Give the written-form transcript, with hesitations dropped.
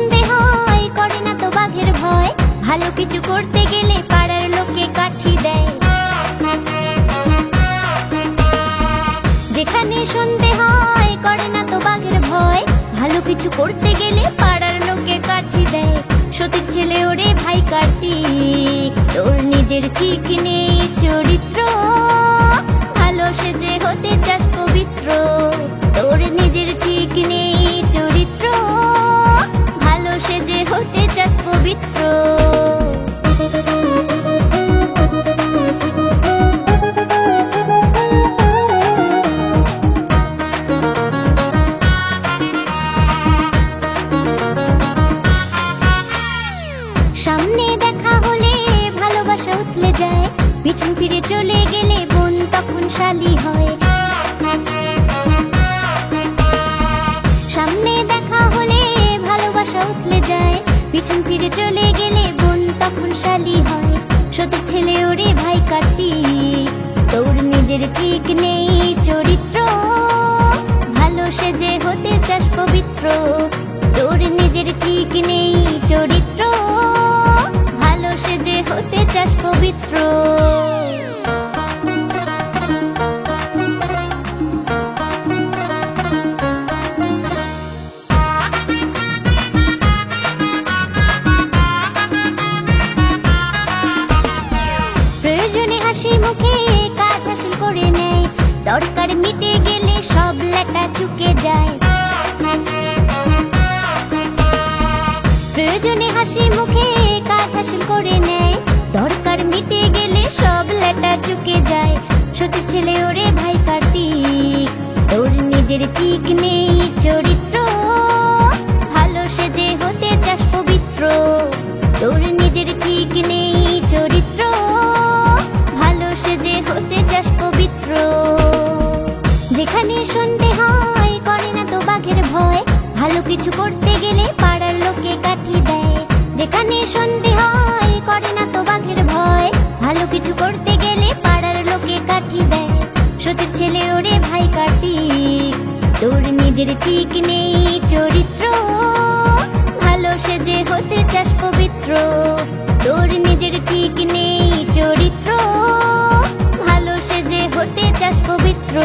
সন্ধে হয় করে না তো বাঘের ভয়, ভালো কিছু করতে গেলে পাড়ার লোকে কাঠি দেয়। যেখানে সন্ধে হয় করে না তো বাঘের ভয়, ভালো কিছু করতে গেলে পাড়ার লোকে কাঠি দেয়। সতীর ছেলে ওরে ভাই কার্তিক, তোর নিজের ঠিক নেই চরিত্র, ভালো সেজে হতে চাস পবিত্র। তোর নিজের ঠিক নেই চরিত্র, ভালো সেজে হতে চাস পবিত্র। সামনে দেখা হলে ভালোবাসা উতলে যায়, পিছন ফিরে চলে গেলে বোন তখন শালি হয়। সামনে দেখা হলে ভালোবাসা উতলে যায়, পিছন ফিরে চলে গেলে বোন তখন শালি হয়। সতীর ছেলে ওরে ভাই কার্তিক, তোর নিজের ঠিক নেই চরিত্র, ভালো সেজে হতে চাস পবিত্র। তোর নিজের ঠিক নেই চরিত্র, ভালো সেজে হতে চাস পবিত্র। প্রয়োজনে হাসি মুখে কাজ হাসিল করে নেয়, দরকার মিটে গেলে সব লেটা চুকে যায়। প্রয়োজনে হাসি মুখে কাজ হাসিল করে নেয়, দরকার মিটে গেলে সব লেটা চুকে যায়। সতীর ছেলে ওরে ভাই কার্তিক, তোর নিজের ঠিক নেই চরিত্র, ভালো সেজে হতে চাস পবিত্র। তোর নিজের ঠিক নেই চরিত্র, ভালো সেজে হতে চাস পবিত্র। যেখানে সন্ধে হয় করে না তো বাঘের ভয়, ভালো কিছু করতে গেলে পাড়ার লোকে কাঠি দেয়। যেখানে সন্ধে হয় করে না তো বাঘের ভয়, ভালো কিছু করতে গেলে পাড়ার লোকে কাঠি দেয়। সতীর ছেলে ওরে ভাই কার্তিক, তোর নিজের ঠিক নেই চরিত্র, ভালো সেজে হতে চাস পবিত্র। তোর নিজের ঠিক নেই চরিত্র, ভালো সেজে হতে চাস পবিত্র।